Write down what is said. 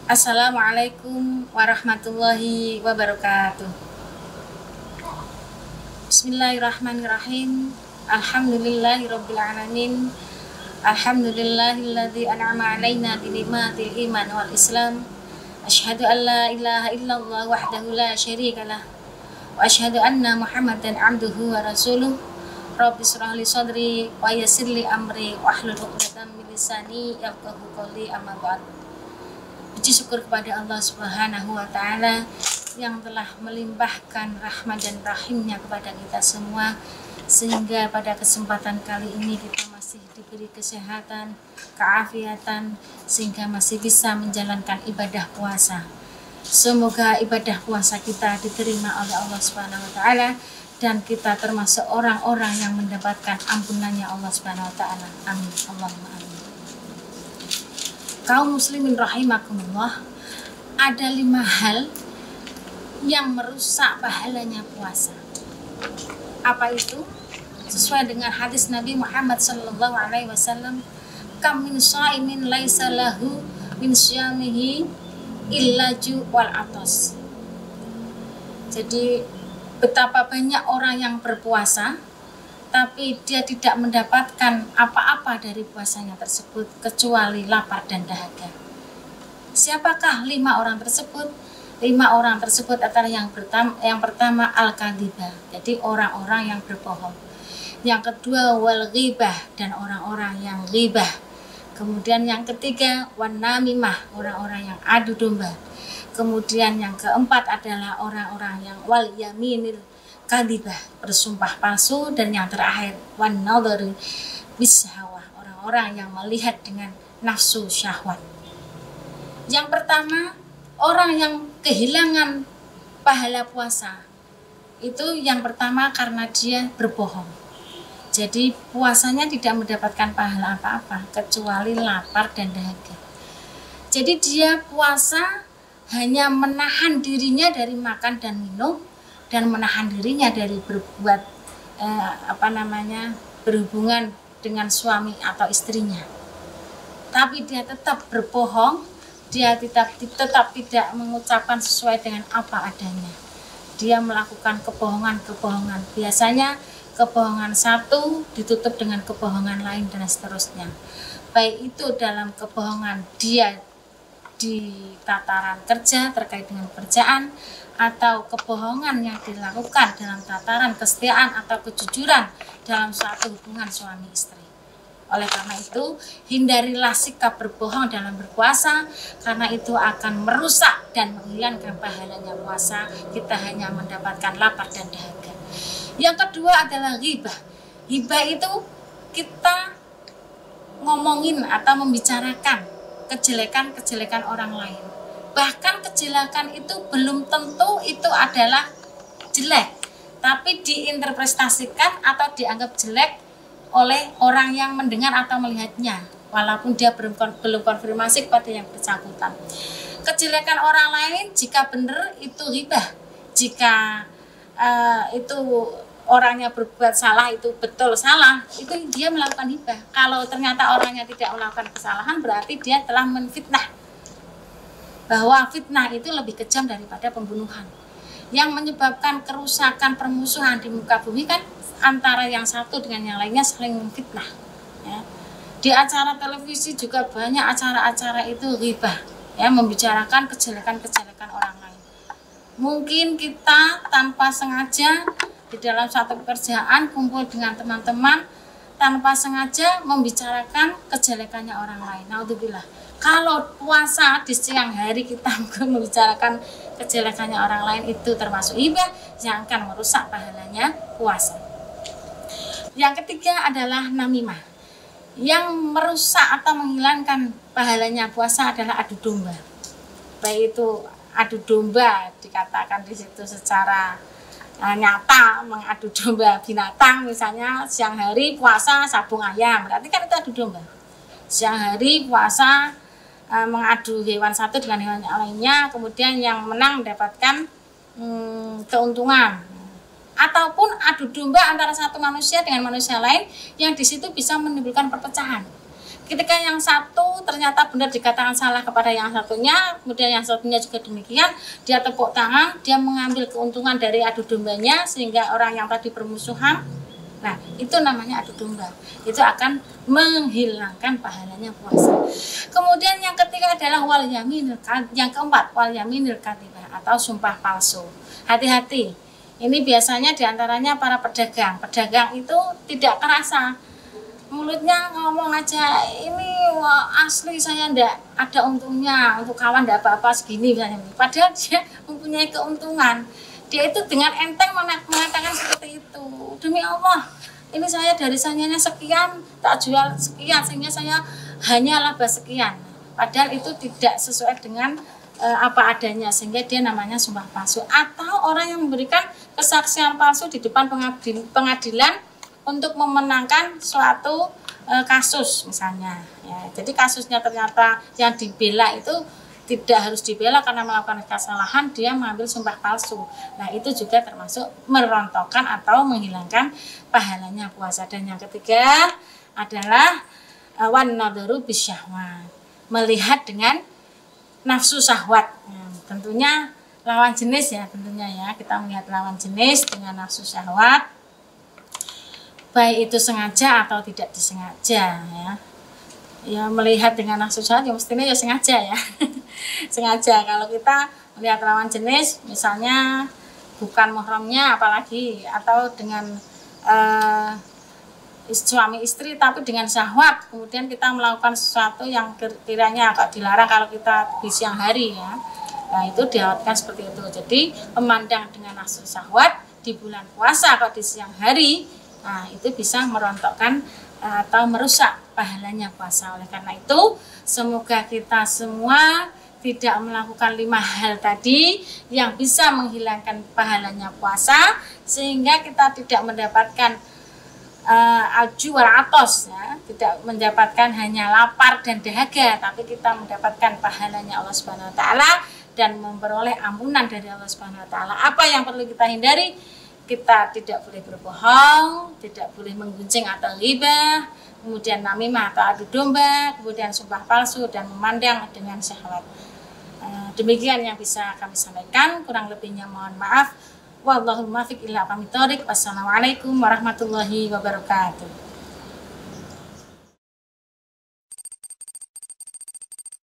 Assalamualaikum warahmatullahi wabarakatuh. Bismillahirrahmanirrahim. Alhamdulillahirabbil alamin. Alhamdulillahilladzi an'ama 'alaina bi ni'matil iman wal islam. Asyhadu an la ilaha illallah wahdahu la syarikalah wa asyhadu anna Muhammadan 'abduhu wa rasuluh. Rabbi shrah li sadri wa yassir li amri wahlul 'uqdatam min lisani yafqahu qawli, amma ba'd. Puji syukur kepada Allah Subhanahu wa Ta'ala yang telah melimpahkan rahmat dan rahimnya kepada kita semua, sehingga pada kesempatan kali ini kita masih diberi kesehatan, keafiatan, sehingga masih bisa menjalankan ibadah puasa. Semoga ibadah puasa kita diterima oleh Allah Subhanahu wa Ta'ala dan kita termasuk orang-orang yang mendapatkan ampunannya Allah Subhanahu wa Ta'ala. Amin. Allahumma amin. Kaum muslimin rahimakumullah, ada 5 hal yang merusak pahalanya puasa. Apa itu? Sesuai dengan hadis Nabi Muhammad SAW, kam min shaimin laisa lahu min syamihi illa ju' wal atas. Jadi betapa banyak orang yang berpuasa tapi dia tidak mendapatkan apa-apa dari puasanya tersebut kecuali lapar dan dahaga. Siapakah 5 orang tersebut? 5 orang tersebut adalah yang pertama al-kadhibah, jadi orang-orang yang berbohong. Yang kedua wal ghibah, dan orang-orang yang ghibah. Kemudian yang ketiga wan namimah, orang-orang yang adu domba. Kemudian yang keempat adalah orang-orang yang wal yaminil kadhibah, bersumpah palsu. Dan yang terakhir wan nadhari bishawah, orang-orang yang melihat dengan nafsu syahwat. Yang pertama, orang yang kehilangan pahala puasa itu yang pertama karena dia berbohong. Jadi puasanya tidak mendapatkan pahala apa-apa kecuali lapar dan dahaga. Jadi dia puasa hanya menahan dirinya dari makan dan minum, dan menahan dirinya dari berbuat berhubungan dengan suami atau istrinya. Tapi dia tetap berbohong, dia tetap tidak mengucapkan sesuai dengan apa adanya. Dia melakukan kebohongan-kebohongan. Biasanya kebohongan satu ditutup dengan kebohongan lain dan seterusnya. Baik itu dalam kebohongan dia di tataran kerja terkait dengan pekerjaan, atau kebohongan yang dilakukan dalam tataran kesetiaan atau kejujuran dalam suatu hubungan suami istri. Oleh karena itu, hindarilah sikap berbohong dalam berpuasa, karena itu akan merusak dan menghilangkan pahalanya puasa. Kita hanya mendapatkan lapar dan dahaga. Yang kedua adalah ghibah. Ghibah itu kita ngomongin atau membicarakan kejelekan-kejelekan orang lain. Bahkan kejelekan itu belum tentu itu adalah jelek, tapi diinterpretasikan atau dianggap jelek oleh orang yang mendengar atau melihatnya, walaupun dia belum konfirmasi kepada yang bersangkutan. Kejelekan orang lain jika benar itu ghibah, jika itu orangnya berbuat salah itu betul salah, itu dia melakukan ghibah. Kalau ternyata orangnya tidak melakukan kesalahan, berarti dia telah menfitnah. Bahwa fitnah itu lebih kejam daripada pembunuhan, yang menyebabkan kerusakan, permusuhan di muka bumi kan antara yang satu dengan yang lainnya saling memfitnah. Ya. Di acara televisi juga banyak acara-acara itu ghibah, ya, membicarakan kejelekan-kejelekan orang lain. Mungkin kita tanpa sengaja di dalam satu pekerjaan kumpul dengan teman-teman, tanpa sengaja membicarakan kejelekannya orang lain. Naudzubillah. Kalau puasa di siang hari kita membicarakan kejelekannya orang lain, itu termasuk ghibah yang akan merusak pahalanya puasa. Yang ketiga adalah namimah. Yang merusak atau menghilangkan pahalanya puasa adalah adu domba. Baik itu adu domba dikatakan di situ secara nyata, mengadu domba binatang, misalnya siang hari puasa sabung ayam, berarti kan itu adu domba. Siang hari puasa mengadu hewan satu dengan hewan lainnya, kemudian yang menang mendapatkan keuntungan. Ataupun adu domba antara satu manusia dengan manusia lain, yang di situ bisa menimbulkan perpecahan. ketika yang satu ternyata benar dikatakan salah kepada yang satunya, kemudian yang satunya juga demikian, dia tepuk tangan, dia mengambil keuntungan dari adu dombanya sehingga orang yang tadi bermusuhan. Nah, itu namanya adu domba. Itu akan menghilangkan pahalanya puasa. Kemudian yang ketiga adalah wal yaminil, yang keempat wal yaminil kadhibah atau sumpah palsu. Hati-hati. Ini biasanya diantaranya para pedagang. Pedagang itu tidak kerasa. Mulutnya ngomong aja, ini wah, asli saya ndak ada untungnya, untuk kawan ndak apa-apa segini misalnya. Padahal dia mempunyai keuntungan. Dia itu dengan enteng mengatakan seperti itu. Demi Allah, ini saya dari sananya sekian, tak jual sekian, sehingga saya hanya laba sekian. Padahal itu tidak sesuai dengan apa adanya, sehingga dia namanya sumpah palsu. Atau orang yang memberikan kesaksian palsu di depan pengadilan untuk memenangkan suatu kasus misalnya. Ya, jadi kasusnya ternyata yang dibela itu tidak harus dibela karena melakukan kesalahan, dia mengambil sumpah palsu. Nah, itu juga termasuk merontokkan atau menghilangkan pahalanya puasa. Dan yang ketiga adalah wan nadharu bisyahwat, melihat dengan nafsu syahwat. Nah, tentunya lawan jenis ya, tentunya ya, kita melihat lawan jenis dengan nafsu syahwat, baik itu sengaja atau tidak disengaja ya. Ya, melihat dengan nafsu syahwat ya mestinya ya sengaja ya. Sengaja. Kalau kita melihat lawan jenis misalnya bukan mahramnya apalagi, atau dengan suami istri tapi dengan syahwat, kemudian kita melakukan sesuatu yang kiranya agak dilarang kalau kita di siang hari ya. Nah, itu diawatkan seperti itu. Jadi memandang dengan nafsu syahwat di bulan puasa atau di siang hari, nah itu bisa merontokkan atau merusak pahalanya puasa. Oleh karena itu, semoga kita semua tidak melakukan 5 hal tadi yang bisa menghilangkan pahalanya puasa, sehingga kita tidak mendapatkan alju wal atos ya, tidak mendapatkan hanya lapar dan dahaga, tapi kita mendapatkan pahalanya Allah Subhanahu wa taala dan memperoleh ampunan dari Allah Subhanahu wa taala. Apa yang perlu kita hindari? Kita tidak boleh berbohong, tidak boleh menggunjing atau ghibah, kemudian namimah atau adu domba, kemudian sumpah palsu dan memandang dengan syahwat. Demikian yang bisa kami sampaikan, kurang lebihnya mohon maaf. Wallahul muwaffiq ila aqwamit thoriq. Wassalamualaikum warahmatullahi wabarakatuh.